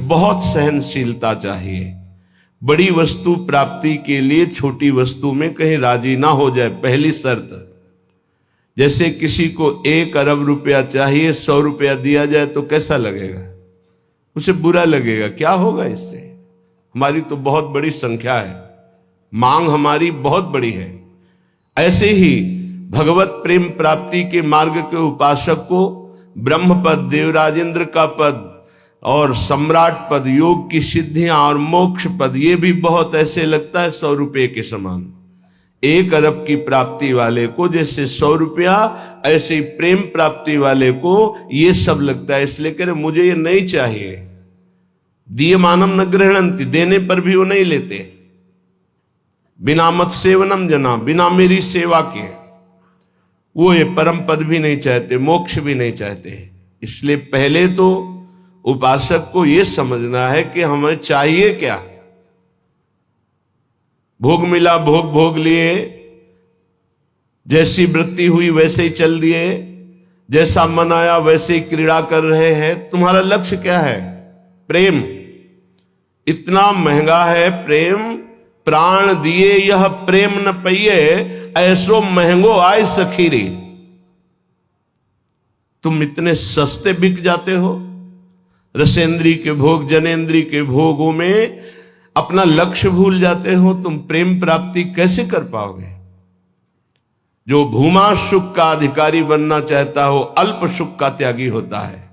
बहुत सहनशीलता चाहिए। बड़ी वस्तु प्राप्ति के लिए छोटी वस्तु में कहीं राजी ना हो जाए, पहली शर्त। जैसे किसी को 1 अरब रुपया चाहिए, 100 रुपया दिया जाए तो कैसा लगेगा? उसे बुरा लगेगा। क्या होगा इससे? हमारी तो बहुत बड़ी संख्या है, मांग हमारी बहुत बड़ी है। ऐसे ही भगवत प्रेम प्राप्ति के मार्ग के उपासक को ब्रह्म पद, देवराजेंद्र का पद और सम्राट पद, योग की सिद्धियां और मोक्ष पद, ये भी बहुत ऐसे लगता है 100 रुपये के समान। 1 अरब की प्राप्ति वाले को जैसे 100 रुपया, ऐसे ही प्रेम प्राप्ति वाले को ये सब लगता है। इसलिए कह रहे मुझे ये नहीं चाहिए। दीयमानम न गृह्णन्ति, देने पर भी वो नहीं लेते। बिना मत सेवनम जना, बिना मेरी सेवा के वो ये परम पद भी नहीं चाहते, मोक्ष भी नहीं चाहते। इसलिए पहले तो उपासक को यह समझना है कि हमें चाहिए क्या। भोग मिला, भोग भोग लिए, जैसी वृत्ति हुई वैसे ही चल दिए, जैसा मन आया वैसे ही क्रीड़ा कर रहे हैं। तुम्हारा लक्ष्य क्या है? प्रेम। इतना महंगा है प्रेम, प्राण दिए यह प्रेम न पइए, ऐसो महंगो आय सखीरी। तुम इतने सस्ते बिक जाते हो। रसेंद्री के भोग, जनेन्द्री के भोगों में अपना लक्ष्य भूल जाते हो। तुम प्रेम प्राप्ति कैसे कर पाओगे? जो भूमा सुख का अधिकारी बनना चाहता हो, अल्प सुख का त्यागी होता है।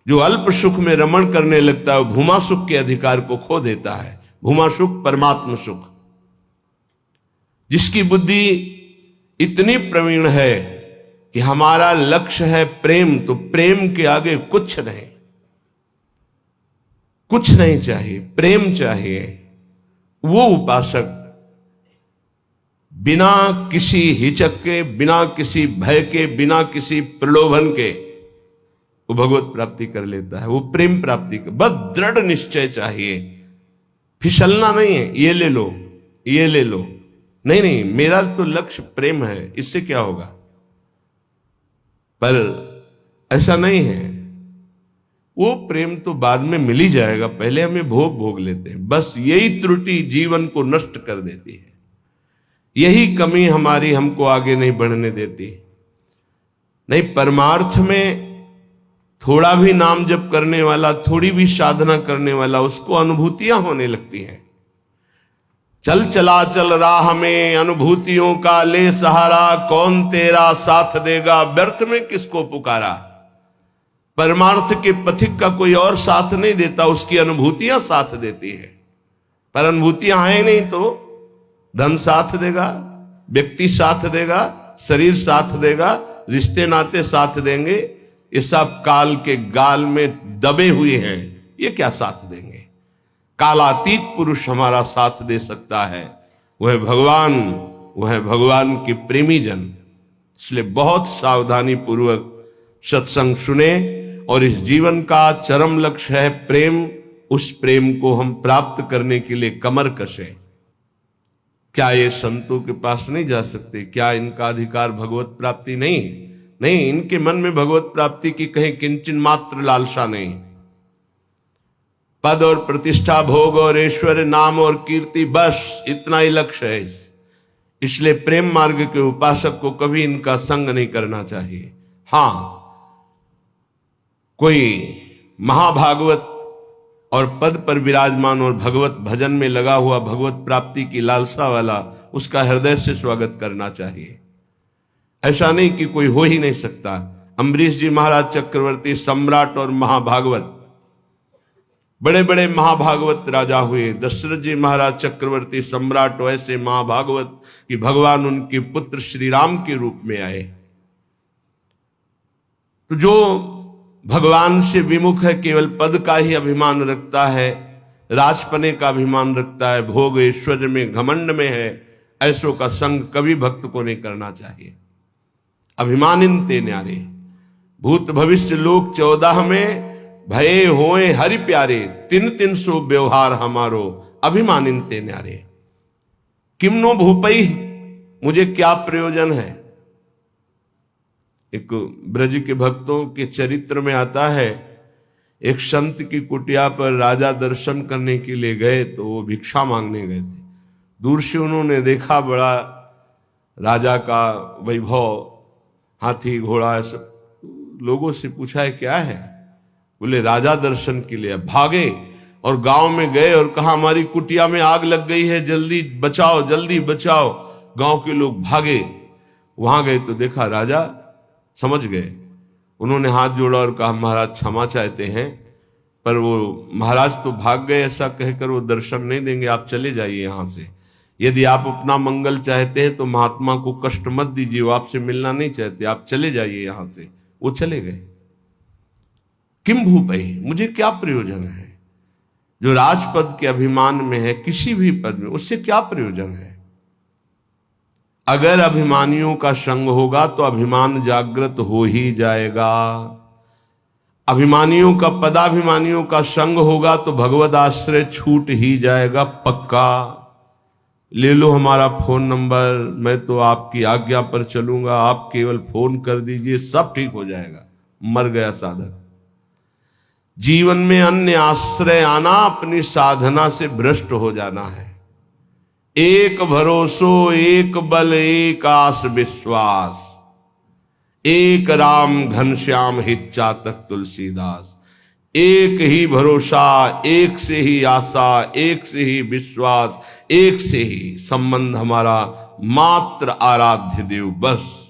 जो अल्प सुख में रमण करने लगता है, भूमा सुख के अधिकार को खो देता है। भूमा सुख परमात्म सुख। जिसकी बुद्धि इतनी प्रवीण है कि हमारा लक्ष्य है प्रेम, तो प्रेम के आगे कुछ नहीं, कुछ नहीं चाहिए, प्रेम चाहिए। वो उपासक बिना किसी हिचक के, बिना किसी भय के, बिना किसी प्रलोभन के वो भगवत प्राप्ति कर लेता है। वो प्रेम प्राप्ति का बस दृढ़ निश्चय चाहिए। फिसलना नहीं है, ये ले लो, ये ले लो, नहीं नहीं, मेरा तो लक्ष्य प्रेम है, इससे क्या होगा। पर ऐसा नहीं है। वो प्रेम तो बाद में मिल ही जाएगा, पहले हमें भोग लेते हैं। बस यही त्रुटि जीवन को नष्ट कर देती है। यही कमी हमारी हमको आगे नहीं बढ़ने देती। नहीं, परमार्थ में थोड़ा भी नाम जप करने वाला, थोड़ी भी साधना करने वाला, उसको अनुभूतियां होने लगती हैं। चल चला चल राह में अनुभूतियों का ले सहारा, कौन तेरा साथ देगा, व्यर्थ में किसको पुकारा। परमार्थ के पथिक का कोई और साथ नहीं देता, उसकी अनुभूतियां साथ देती है। पर अनुभूतियां हैं नहीं तो धन साथ देगा, व्यक्ति साथ देगा, शरीर साथ देगा, रिश्ते नाते साथ देंगे। ये सब काल के गाल में दबे हुए हैं, ये क्या साथ देंगे। कालातीत पुरुष हमारा साथ दे सकता है, वह भगवान, वह भगवान के प्रेमी जन। इसलिए बहुत सावधानी पूर्वक सत्संग सुने और इस जीवन का चरम लक्ष्य है प्रेम। उस प्रेम को हम प्राप्त करने के लिए कमर कसें। क्या ये संतों के पास नहीं जा सकते? क्या इनका अधिकार भगवत प्राप्ति नहीं? नहीं, इनके मन में भगवत प्राप्ति की कहीं किंचन मात्र लालसा नहीं। पद और प्रतिष्ठा, भोग और ऐश्वर्य, नाम और कीर्ति, बस इतना ही लक्ष्य है। इसलिए प्रेम मार्ग के उपासक को कभी इनका संग नहीं करना चाहिए। हां, कोई महाभागवत और पद पर विराजमान और भगवत भजन में लगा हुआ, भगवत प्राप्ति की लालसा वाला, उसका हृदय से स्वागत करना चाहिए। ऐसा नहीं कि कोई हो ही नहीं सकता। अम्बरीश जी महाराज चक्रवर्ती, सम्राट और महाभागवत, बड़े बड़े महाभागवत राजा हुए। दशरथ जी महाराज चक्रवर्ती, सम्राट, ऐसे महाभागवत कि भगवान उनके पुत्र श्री राम के रूप में आए। तो जो भगवान से विमुख है, केवल पद का ही अभिमान रखता है, राजपने का अभिमान रखता है, भोग ऐश्वर्य में घमंड में है, ऐसों का संग कभी भक्त को नहीं करना चाहिए। अभिमानिनते न्यारे, भूत भविष्य लोक 14 में भये होए हरि प्यारे, 300 व्यवहार हमारो, अभिमानिनते न्यारे। किमनो भूपई, मुझे क्या प्रयोजन है। एक ब्रज के भक्तों के चरित्र में आता है एक संत की कुटिया पर राजा दर्शन करने के लिए गए, तो वो भिक्षा मांगने गए थे। दूर से उन्होंने देखा बड़ा राजा का वैभव, हाथी घोड़ा सब। लोगों से पूछा है क्या है? बोले राजा दर्शन के लिए। भागे और गांव में गए और कहा हमारी कुटिया में आग लग गई है, जल्दी बचाओ, जल्दी बचाओ। गांव के लोग भागे, वहां गए तो देखा राजा समझ गए। उन्होंने हाथ जोड़ा और कहा महाराज क्षमा चाहते हैं, पर वो महाराज तो भाग गए, ऐसा कहकर वो दर्शन नहीं देंगे, आप चले जाइए यहां से। यदि आप अपना मंगल चाहते हैं तो महात्मा को कष्ट मत दीजिए, वो आपसे मिलना नहीं चाहते, आप चले जाइए यहां से। वो चले गए। किम भूपहि, मुझे क्या प्रयोजन है? जो राजपद के अभिमान में है, किसी भी पद में, उससे क्या प्रयोजन है? अगर अभिमानियों का संग होगा तो अभिमान जागृत हो ही जाएगा। अभिमानियों का, पदाभिमानियों का संग होगा तो भगवद आश्रय छूट ही जाएगा पक्का। ले लो हमारा फोन नंबर, मैं तो आपकी आज्ञा पर चलूंगा, आप केवल फोन कर दीजिए, सब ठीक हो जाएगा। मर गया साधक। जीवन में अन्य आश्रय आना अपनी साधना से भ्रष्ट हो जाना है। एक भरोसो, एक बल, एक आस विश्वास, एक राम घनश्याम हित चातक तुलसीदास। एक ही भरोसा, एक से ही आशा, एक से ही विश्वास, एक से ही संबंध हमारा मात्र आराध्य देव, बस।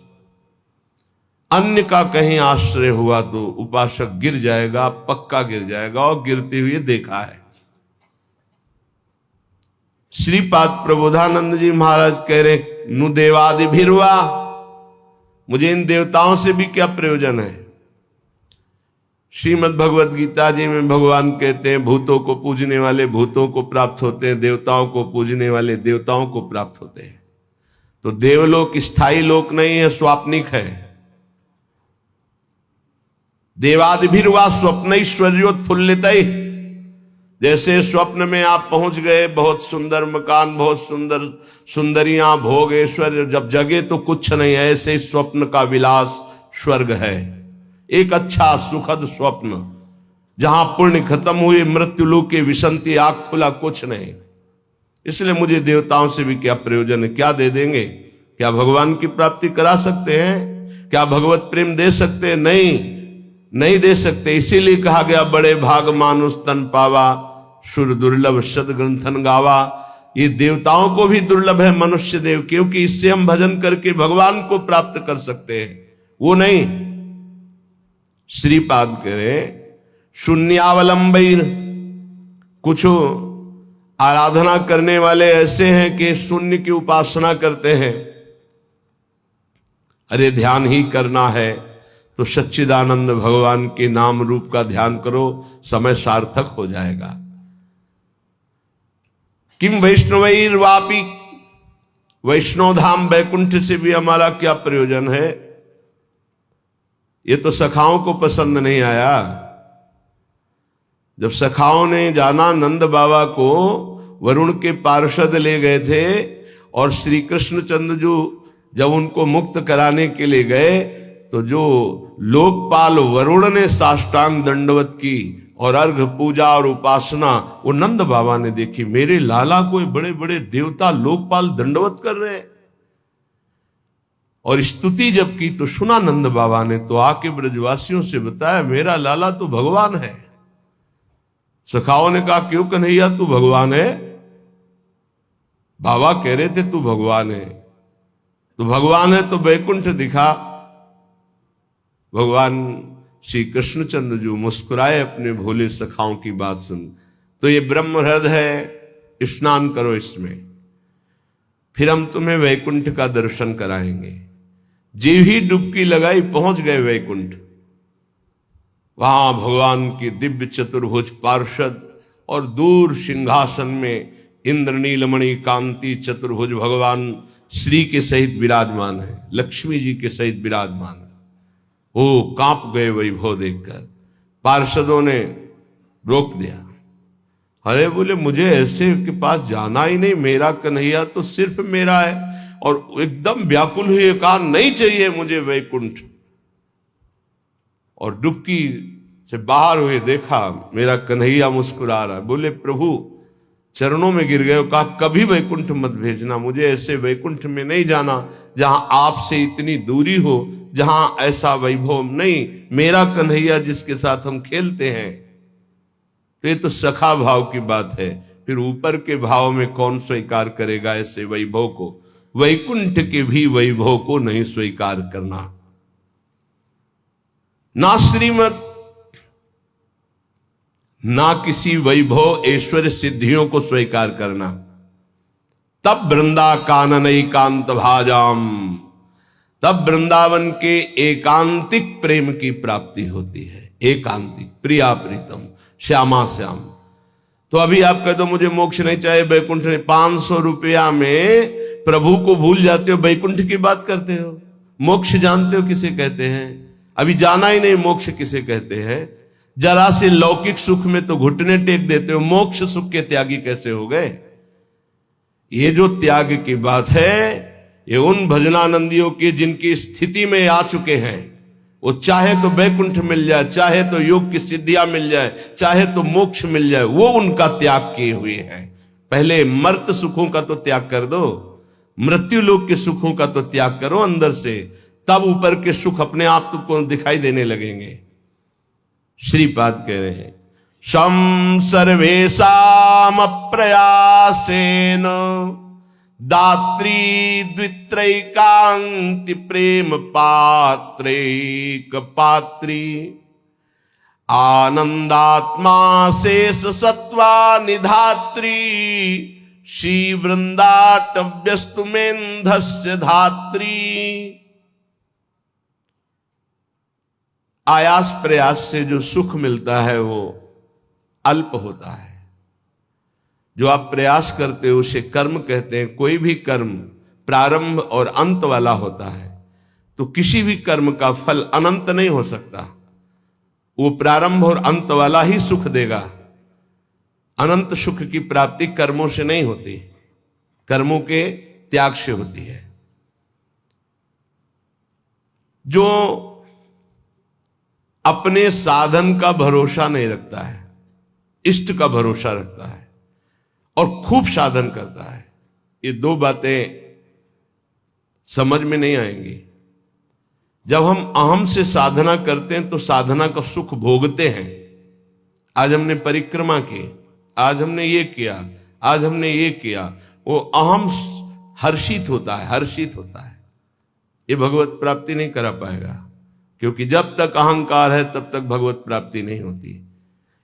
अन्य का कहीं आश्रय हुआ तो उपासक गिर जाएगा, पक्का गिर जाएगा, और गिरते हुए देखा है। श्रीपाद प्रबोधानंद जी महाराज कह रहे, नु देवादि भिरवा, मुझे इन देवताओं से भी क्या प्रयोजन है? श्रीमद् भगवत गीता जी में भगवान कहते हैं भूतों को पूजने वाले भूतों को प्राप्त होते हैं, देवताओं को पूजने वाले देवताओं को प्राप्त होते हैं। तो देवलोक स्थायी लोक नहीं है, स्वाप्निक है। देवादिभिर्वा स्वप्नैश्वर्योत्फुल्लित, जैसे स्वप्न में आप पहुंच गए, बहुत सुंदर मकान, बहुत सुंदर सुंदरियां, भोग, ऐश्वर्य, जब जगे तो कुछ नहीं है, ऐसे स्वप्न का विलास स्वर्ग है। एक अच्छा सुखद स्वप्न, जहां पुण्य खत्म हुए, मृत्यु लोक के विसंति, आग खुला, कुछ नहीं। इसलिए मुझे देवताओं से भी क्या प्रयोजन है? क्या दे देंगे? क्या भगवान की प्राप्ति करा सकते हैं? क्या भगवत प्रेम दे सकते हैं? नहीं दे सकते। इसीलिए कहा गया बड़े भाग मानुष तन पावा, सुर दुर्लभ सद ग्रंथन गावा। ये देवताओं को भी दुर्लभ है मनुष्य देव, क्योंकि इससे हम भजन करके भगवान को प्राप्त कर सकते हैं, वो नहीं। श्रीपाद करे शून्यावलंबीर, कुछ आराधना करने वाले ऐसे हैं कि शून्य की उपासना करते हैं। अरे ध्यान ही करना है तो सच्चिदानंद भगवान के नाम रूप का ध्यान करो, समय सार्थक हो जाएगा। किम वैष्णवैर वापी, वैष्णव धाम वैकुंठ से भी हमारा क्या प्रयोजन है? ये तो सखाओं को पसंद नहीं आया। जब सखाओं ने जाना, नंद बाबा को वरुण के पार्षद ले गए थे, और श्री कृष्णचंद्र जो जब उनको मुक्त कराने के लिए गए, तो जो लोकपाल वरुण ने साष्टांग दंडवत की और अर्घ पूजा और उपासना, वो नंद बाबा ने देखी। मेरे लाला को बड़े बड़े देवता लोकपाल दंडवत कर रहे हैं। और स्तुति जब की तो सुना नंद बाबा ने, तो आके ब्रजवासियों से बताया मेरा लाला तो भगवान है। सखाओं ने कहा क्यों कन्हैया तू भगवान है? बाबा कह रहे थे तू भगवान है। तो भगवान है तो वैकुंठ दिखा। भगवान श्री कृष्णचंद्र जो मुस्कुराए अपने भोले सखाओं की बात सुन, तो ये ब्रह्म हृदय है, स्नान करो इसमें, फिर हम तुम्हें वैकुंठ का दर्शन कराएंगे। जीव ही डुबकी लगाई, पहुंच गए वैकुंठ। वहां भगवान की दिव्य चतुर्भुज पार्षद और दूर सिंहासन में इंद्र नीलमणि कांति चतुर्भुज भगवान श्री के सहित विराजमान है, लक्ष्मी जी के सहित विराजमान है। वो कांप गए वैभव देखकर। पार्षदों ने रोक दिया। अरे बोले मुझे ऐसे के पास जाना ही नहीं, मेरा कन्हैया तो सिर्फ मेरा है। और एकदम व्याकुल हुए कहा नहीं चाहिए मुझे वैकुंठ। और डुबकी से बाहर हुए, देखा मेरा कन्हैया मुस्कुरा रहा है। बोले प्रभु चरणों में गिर गए, कहा कभी वैकुंठ मत भेजना, मुझे ऐसे वैकुंठ में नहीं जाना जहां आपसे इतनी दूरी हो, जहां ऐसा वैभव नहीं। मेरा कन्हैया जिसके साथ हम खेलते हैं, तो ये तो सखा भाव की बात है, फिर ऊपर के भाव में कौन स्वीकार करेगा ऐसे वैभव को। वैकुंठ के भी वैभव को नहीं स्वीकार करना, ना श्रीमत, ना किसी वैभव ऐश्वर्य सिद्धियों को स्वीकार करना। तब वृंदा कानन एकांत भाजाम, तब वृंदावन के एकांतिक प्रेम की प्राप्ति होती है। एकांतिक, प्रिया प्रीतम, श्यामा श्याम। तो अभी आप कह दो मुझे मोक्ष नहीं चाहिए, वैकुंठ नहीं, 500 रुपया में प्रभु को भूल जाते हो, वैकुंठ की बात करते हो। मोक्ष जानते हो किसे कहते हैं? अभी जाना ही नहीं मोक्ष किसे कहते हैं। जरा से लौकिक सुख में तो घुटने टेक देते हो, मोक्ष सुख के त्यागी कैसे हो गए? ये जो त्याग की बात है, ये उन भजनानंदियों की जिनकी स्थिति में आ चुके हैं। वो चाहे तो वैकुंठ मिल जाए, चाहे तो योग की सिद्धियां मिल जाए, चाहे तो मोक्ष मिल जाए, वो उनका त्याग किए हुए हैं। पहले मर्त सुखों का तो त्याग कर दो, मृत्यु लोक के सुखों का तो त्याग करो अंदर से, तब ऊपर के सुख अपने आप तुमको दिखाई देने लगेंगे। श्रीपाद कह रहे हैं शम सर्वेशाम अप्रयासेन दात्री द्वित्रैकांति प्रेम पात्रैक पात्री आनंदात्मा शेष सत्वा निधात्री श्री वृंदाटव्यस्तुमेन्धस्य धात्री। आयास प्रयास से जो सुख मिलता है वो अल्प होता है। जो आप प्रयास करते हो उसे कर्म कहते हैं। कोई भी कर्म प्रारंभ और अंत वाला होता है, तो किसी भी कर्म का फल अनंत नहीं हो सकता। वो प्रारंभ और अंत वाला ही सुख देगा। अनंत सुख की प्राप्ति कर्मों से नहीं होती, कर्मों के त्याग से होती है। जो अपने साधन का भरोसा नहीं रखता है, इष्ट का भरोसा रखता है और खूब साधन करता है, ये दो बातें समझ में नहीं आएंगी। जब हम अहम से साधना करते हैं तो साधना का सुख भोगते हैं। आज हमने परिक्रमा की, आज हमने ये किया, आज हमने ये किया, वो अहम हर्षित होता है, हर्षित होता है। ये भगवत प्राप्ति नहीं करा पाएगा, क्योंकि जब तक अहंकार है तब तक भगवत प्राप्ति नहीं होती।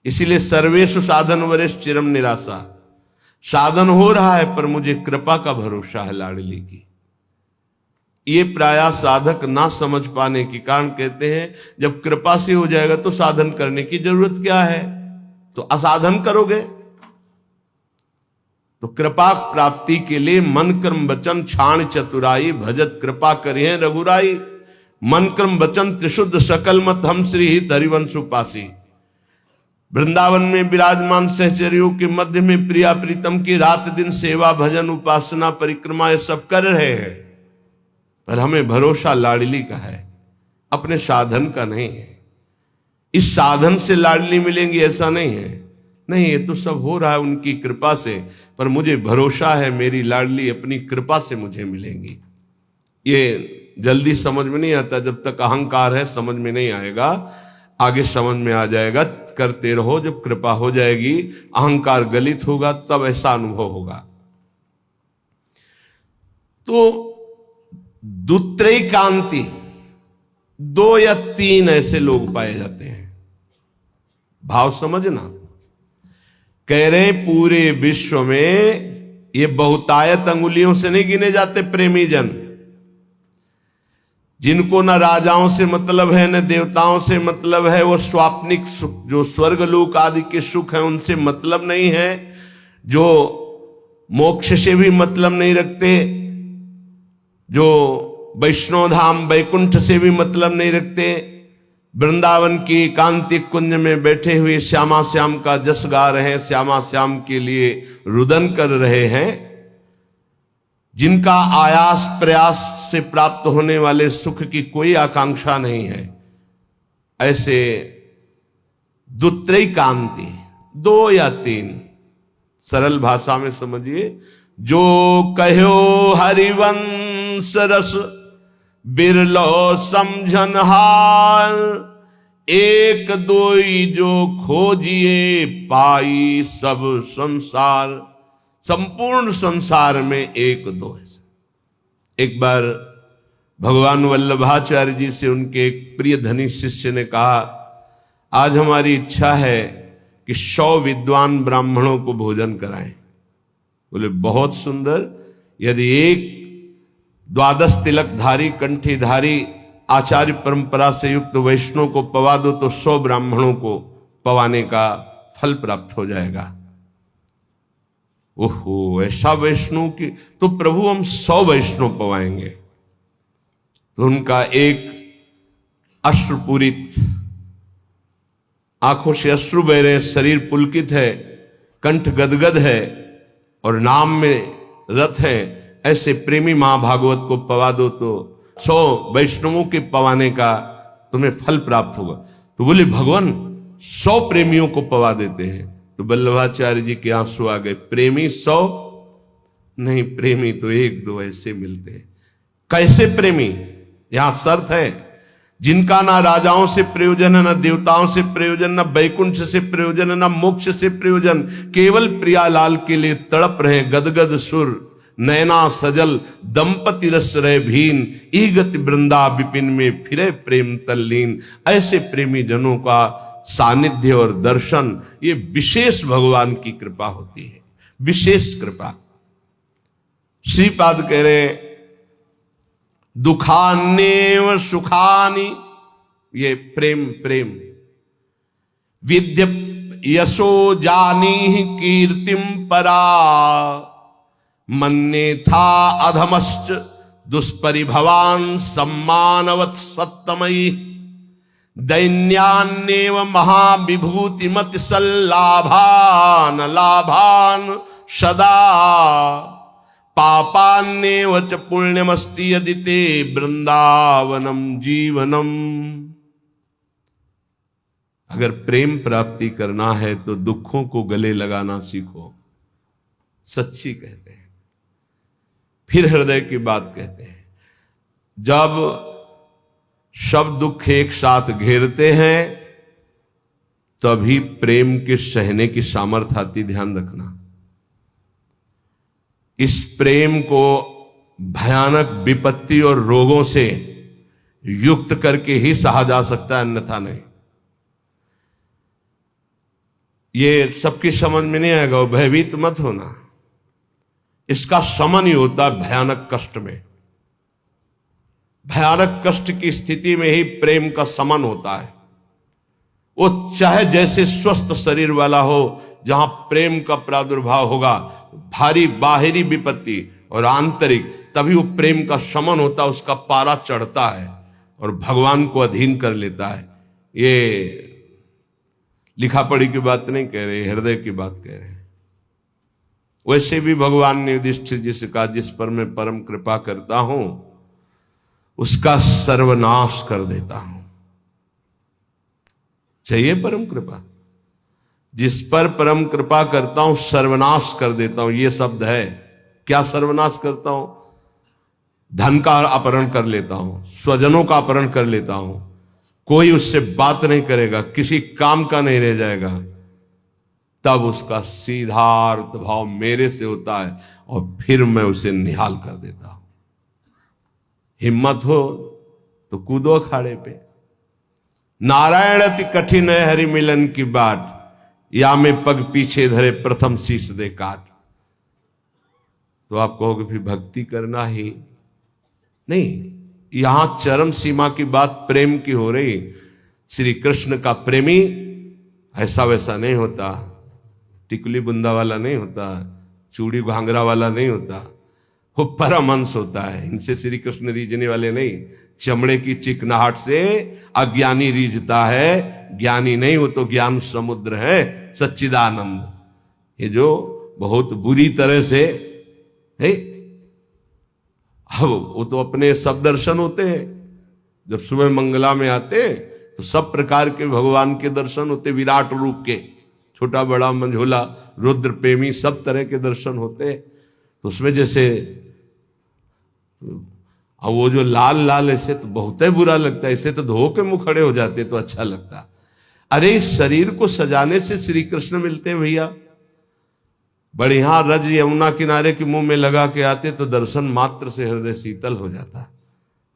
इसीलिए सर्वेषु साधन वरेश चिरम निराशा। साधन हो रहा है पर मुझे कृपा का भरोसा है लाडली की। ये प्रायः साधक ना समझ पाने के कारण कहते हैं जब कृपा से हो जाएगा तो साधन करने की जरूरत क्या है, तो असाधन करोगे। तो कृपा प्राप्ति के लिए मन कर्म वचन छाण चतुराई, भजत कृपा करिए रघुराई। मन कर्म वचन त्रिशुद्ध सकल मत हम श्री हित हरिवंश उपासी। वृंदावन में विराजमान सहचर्यों के मध्य में प्रिया प्रीतम की रात दिन सेवा भजन उपासना परिक्रमा ये सब कर रहे हैं, पर हमें भरोसा लाडली का है, अपने साधन का नहीं है। इस साधन से लाडली मिलेंगी ऐसा नहीं है, नहीं, ये तो सब हो रहा है उनकी कृपा से, पर मुझे भरोसा है मेरी लाडली अपनी कृपा से मुझे मिलेंगी। ये जल्दी समझ में नहीं आता, जब तक अहंकार है समझ में नहीं आएगा, आगे समझ में आ जाएगा। करते रहो, जब कृपा हो जाएगी, अहंकार गलित होगा, तब ऐसा अनुभव होगा। तो दुत्रैकांति, 2 या 3 ऐसे लोग पाए जाते हैं। भाव समझना, कह रहे पूरे विश्व में ये बहुतायत अंगुलियों से नहीं गिने जाते प्रेमी जन, जिनको न राजाओं से मतलब है न देवताओं से मतलब है। वो स्वाप्निक सुख, जो स्वर्गलोक आदि के सुख हैं उनसे मतलब नहीं है, जो मोक्ष से भी मतलब नहीं रखते, जो वैष्णव धाम वैकुंठ से भी मतलब नहीं रखते, वृंदावन की एकांतिक कुंज में बैठे हुए श्यामा श्याम का जस गा रहे हैं, श्यामा श्याम के लिए रुदन कर रहे हैं, जिनका आयास प्रयास से प्राप्त होने वाले सुख की कोई आकांक्षा नहीं है, ऐसे दुत्रैकांति, 2 या 3, सरल भाषा में समझिए। जो कहो हरिवंश रस बिरलो समझन हार, एक दोई जो खोजिए पाई सब संसार। संपूर्ण संसार में एक दो है। एक बार भगवान वल्लभाचार्य जी से उनके एक प्रिय धनी शिष्य ने कहा, आज हमारी इच्छा है कि 100 विद्वान ब्राह्मणों को भोजन कराएं। बोले बहुत सुंदर, यदि एक 12 तिलकधारी कंठीधारी आचार्य परंपरा से युक्त वैष्णव को पवा दो तो 100 ब्राह्मणों को पवाने का फल प्राप्त हो जाएगा। ओहो, ऐसा वैष्णव की तो प्रभु हम 100 वैष्णव पवाएंगे। तो उनका एक अश्रुपूरित, आंखों से अश्रु बह रहे, शरीर पुलकित है, कंठ गदगद है और नाम में रत है, ऐसे प्रेमी महाभागवत को पवा दो तो 100 वैष्णवों के पवाने का तुम्हें फल प्राप्त होगा। तो बोले भगवान 100 प्रेमियों को पवा देते हैं। तो वल्लभाचार्य जी के आंसू आ गए। प्रेमी 100 नहीं, प्रेमी तो 1-2 ऐसे मिलते हैं। कैसे प्रेमी? यहां शर्त है, जिनका ना राजाओं से प्रयोजन है, ना देवताओं से प्रयोजन, ना बैकुंठ से प्रयोजन है, ना मोक्ष से प्रयोजन, केवल प्रियालाल के लिए तड़प रहे गदगद सुर, नैना सजल दंपति रस रहे भीन, ईगति वृंदा विपिन में फिरे प्रेम तल्लीन। ऐसे प्रेमी जनों का सानिध्य और दर्शन, ये विशेष भगवान की कृपा होती है, विशेष कृपा। श्रीपाद कह रहे दुखान्येव सुखानि, ये प्रेम प्रेम। विद्य यशो जानी कीर्तिम परा, मन्ने था अधमश्च दुष्परिभवान सम्मानवत् सत्तमयी। दैन्यान्येव महाविभूतिमति सल्लाभान लाभान सदा, पापान्येव च पुण्यमस्ति यदि ते वृंदावनम जीवनम। अगर प्रेम प्राप्ति करना है तो दुखों को गले लगाना सीखो, सच्ची कहते हैं। फिर हृदय की बात कहते हैं। जब सब दुख एक साथ घेरते हैं तभी प्रेम के सहने की सामर्थ्य आती, ध्यान रखना। इस प्रेम को भयानक विपत्ति और रोगों से युक्त करके ही सहा जा सकता है, अन्यथा नहीं। ये सबकी समझ में नहीं आएगा, भयभीत मत होना। इसका समन ही होता है भयानक कष्ट में। भयानक कष्ट की स्थिति में ही प्रेम का समन होता है। वो चाहे जैसे स्वस्थ शरीर वाला हो, जहां प्रेम का प्रादुर्भाव होगा, भारी बाहरी विपत्ति और आंतरिक, तभी वो प्रेम का समन होता है, उसका पारा चढ़ता है और भगवान को अधीन कर लेता है। ये लिखा पढ़ी की बात नहीं कह रहे, हृदय की बात कह रहे हैं। वैसे भी भगवान ने युधिष्ठिर जी से कहा, जिस पर मैं परम कृपा करता हूं उसका सर्वनाश कर देता हूं। चाहिए परम कृपा? जिस पर परम कृपा करता हूं सर्वनाश कर देता हूं, ये शब्द है। क्या सर्वनाश करता हूं? धन का अपहरण कर लेता हूं, स्वजनों का अपहरण कर लेता हूं, कोई उससे बात नहीं करेगा, किसी काम का नहीं रह जाएगा। तब उसका सीधा अर्थ भाव मेरे से होता है और फिर मैं उसे निहाल कर देता हूं। हिम्मत हो तो कूदो अखाड़े पे। नारायण अति कठिन है हरि मिलन की बाट, या में पग पीछे धरे प्रथम शीश दे काट। तो आप कहोगे फिर भक्ति करना ही नहीं। यहां चरम सीमा की बात प्रेम की हो रही। श्री कृष्ण का प्रेमी ऐसा वैसा नहीं होता, टिकुली बुंदा वाला नहीं होता, चूड़ी घांगरा वाला नहीं होता, वो परमहंस होता है। इनसे श्री कृष्ण रीझने वाले नहीं। चमड़े की चिकनाहट से अज्ञानी रीझता है, ज्ञानी नहीं, वो तो ज्ञान समुद्र है, सच्चिदानंद। ये जो बहुत बुरी तरह से है, अब वो तो अपने सब दर्शन होते हैं। जब सुबह मंगला में आते तो सब प्रकार के भगवान के दर्शन होते, विराट रूप के, छोटा बड़ा मंझोला रुद्र प्रेमी सब तरह के दर्शन होते। तो उसमें जैसे अब वो जो लाल लाल ऐसे तो बहुत ही बुरा लगता है, ऐसे तो धो के मुंह खड़े हो जाते तो अच्छा लगता। अरे इस शरीर को सजाने से श्री कृष्ण मिलते हैं भैया। बढ़िया रज यमुना किनारे के मुंह में लगा के आते तो दर्शन मात्र से हृदय शीतल हो जाता,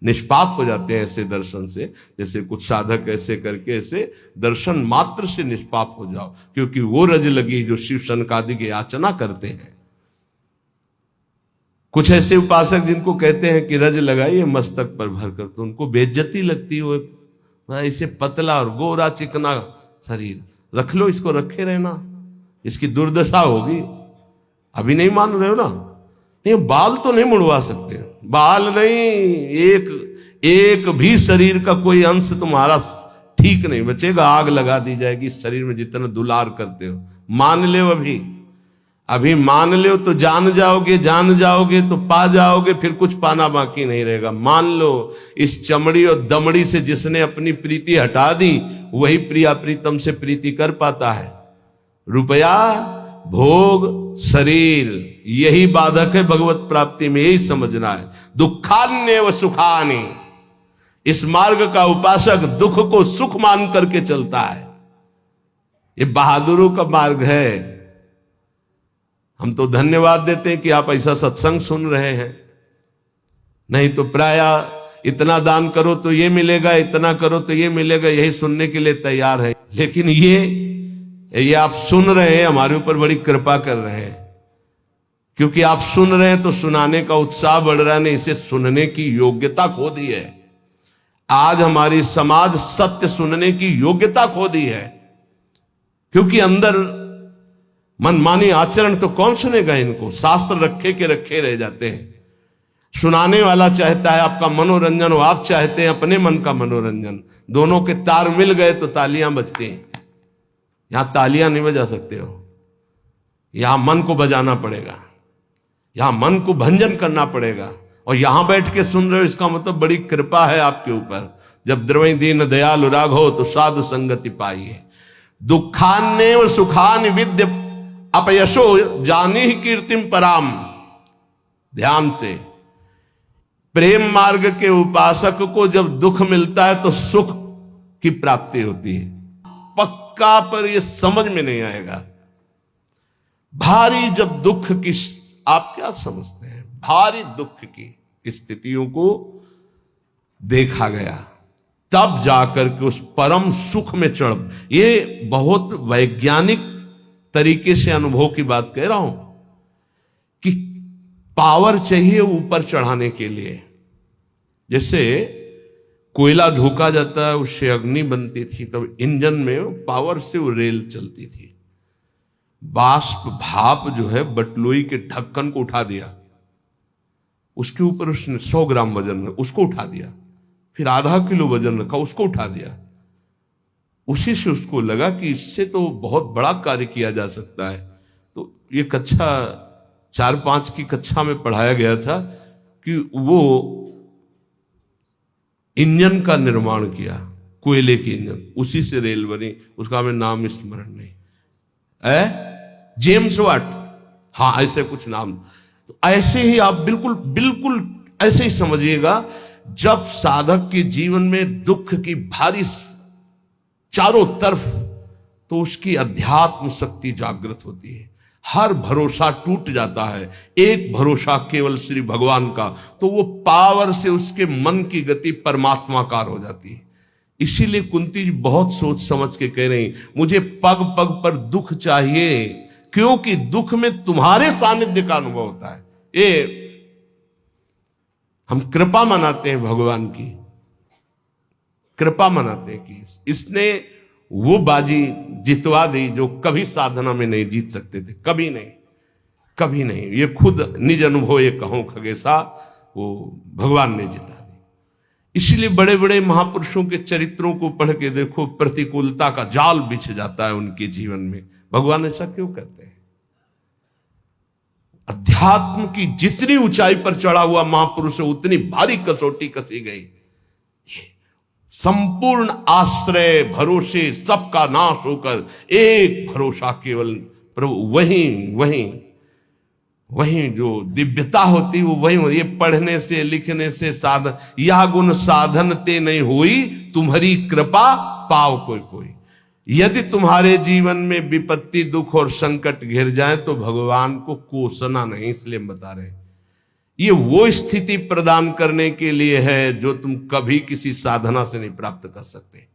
निष्पाप हो जाते हैं ऐसे दर्शन से। जैसे कुछ साधक ऐसे करके ऐसे दर्शन मात्र से निष्पाप हो जाओ, क्योंकि वो रज लगी जो शिव शनकादि की याचना करते हैं। कुछ ऐसे उपासक जिनको कहते हैं कि रज लगाइए मस्तक पर भरकर, तो उनको बेइज्जती लगती है। ऐसे पतला और गोरा चिकना शरीर रख लो, इसको रखे रहना, इसकी दुर्दशा होगी। अभी नहीं मान रहे हो ना? नहीं, बाल तो नहीं मुड़वा सकते, बाल नहीं, एक भी शरीर का कोई अंश तुम्हारा ठीक नहीं बचेगा, आग लगा दी जाएगी इस शरीर में जितना दुलार करते हो। मान ले अभी मान लो तो जान जाओगे तो पा जाओगे, फिर कुछ पाना बाकी नहीं रहेगा। मान लो इस चमड़ी और दमड़ी से जिसने अपनी प्रीति हटा दी वही प्रिया प्रीतम से प्रीति कर पाता है। रुपया, भोग, शरीर यही बाधक है भगवत प्राप्ति में, यही समझना है। दुखान्य व सुखानि, इस मार्ग का उपासक दुख को सुख मान करके चलता है। ये बहादुरों का मार्ग है। हम तो धन्यवाद देते हैं कि आप ऐसा सत्संग सुन रहे हैं, नहीं तो प्राय इतना दान करो तो ये मिलेगा, इतना करो तो ये मिलेगा, यही सुनने के लिए तैयार है। लेकिन ये आप सुन रहे हैं, हमारे ऊपर बड़ी कृपा कर रहे हैं, क्योंकि आप सुन रहे हैं तो सुनाने का उत्साह बढ़ रहा है, नहीं इसे सुनने की योग्यता खो दी है। आज हमारी समाज सत्य सुनने की योग्यता खो दी है, क्योंकि अंदर मनमानी आचरण तो कौन सुनेगा इनको। शास्त्र रखे के रखे रह जाते हैं। सुनाने वाला चाहता है आपका मनोरंजन, हो आप चाहते हैं अपने मन का मनोरंजन। दोनों के तार मिल गए तो तालियां बजती हैं। यहां तालियां नहीं बजा सकते हो, यहां मन को बजाना पड़ेगा, यहां मन को भंजन करना पड़ेगा। और यहां बैठ के सुन रहे हो, इसका मतलब बड़ी कृपा है आपके ऊपर। जब द्रवई दीन दयालु राघो तो साधु संगति पाइए। दुखान्येव सुखानि विद्य अपयशो जानी ही कीर्तिम पराम। ध्यान से, प्रेम मार्ग के उपासक को जब दुख मिलता है तो सुख की प्राप्ति होती है पक्का, पर यह समझ में नहीं आएगा। भारी जब दुख की, आप क्या समझते हैं, भारी दुख की स्थितियों को देखा गया, तब जाकर के उस परम सुख में चढ़। ये बहुत वैज्ञानिक तरीके से अनुभव की बात कह रहा हूं कि पावर चाहिए ऊपर चढ़ाने के लिए। जैसे कोयला झोंका जाता है, उससे अग्नि बनती थी, तब इंजन में पावर से वो रेल चलती थी। बाष्प भाप जो है बटलोई के ढक्कन को उठा दिया, उसके ऊपर उसने 100 ग्राम वजन में उसको उठा दिया, फिर आधा किलो वजन रखा, उसको उठा दिया। उसी से उसको लगा कि इससे तो बहुत बड़ा कार्य किया जा सकता है। तो ये कक्षा 4-5 की कक्षा में पढ़ाया गया था कि वो इंजन का निर्माण किया, कोयले की इंजन, उसी से रेल बनी। उसका हमें नाम स्मरण नहीं है, जेम्स वाट, हाँ ऐसे कुछ नाम। तो ऐसे ही आप बिल्कुल ऐसे ही समझिएगा। जब साधक के जीवन में दुख की भारी चारों तरफ, तो उसकी अध्यात्म शक्ति जागृत होती है, हर भरोसा टूट जाता है, एक भरोसा केवल श्री भगवान का, तो वो पावर से उसके मन की गति परमात्माकार हो जाती है। इसीलिए कुंती जी बहुत सोच समझ के कह रही, मुझे पग पग पर दुख चाहिए, क्योंकि दुख में तुम्हारे सानिध्य का अनुभव होता है। ये हम कृपा मनाते हैं, भगवान की कृपा मनाते हैं कि इसने वो बाजी जितवा दी जो कभी साधना में नहीं जीत सकते थे, कभी नहीं। ये खुद निज अनुभव ये कहूं खगेशा, वो भगवान ने जिता दी। इसलिए बड़े बड़े महापुरुषों के चरित्रों को पढ़ के देखो, प्रतिकूलता का जाल बिछ जाता है उनके जीवन में। भगवान ऐसा क्यों करते हैं? अध्यात्म की जितनी ऊंचाई पर चढ़ा हुआ महापुरुष है, उतनी भारी कसौटी कसी गई। संपूर्ण आश्रय भरोसे सबका नाश होकर एक भरोसा केवल प्रभु, वही जो दिव्यता होती वो वही होती। ये पढ़ने से लिखने से साधन, यह गुण साधन ते नहीं हुई, तुम्हारी कृपा पाओ कोई कोई। यदि तुम्हारे जीवन में विपत्ति दुख और संकट घिर जाए तो भगवान को कोसना नहीं, इसलिए हम बता रहे हैं ये वो स्थिति प्रदान करने के लिए है जो तुम कभी किसी साधना से नहीं प्राप्त कर सकते।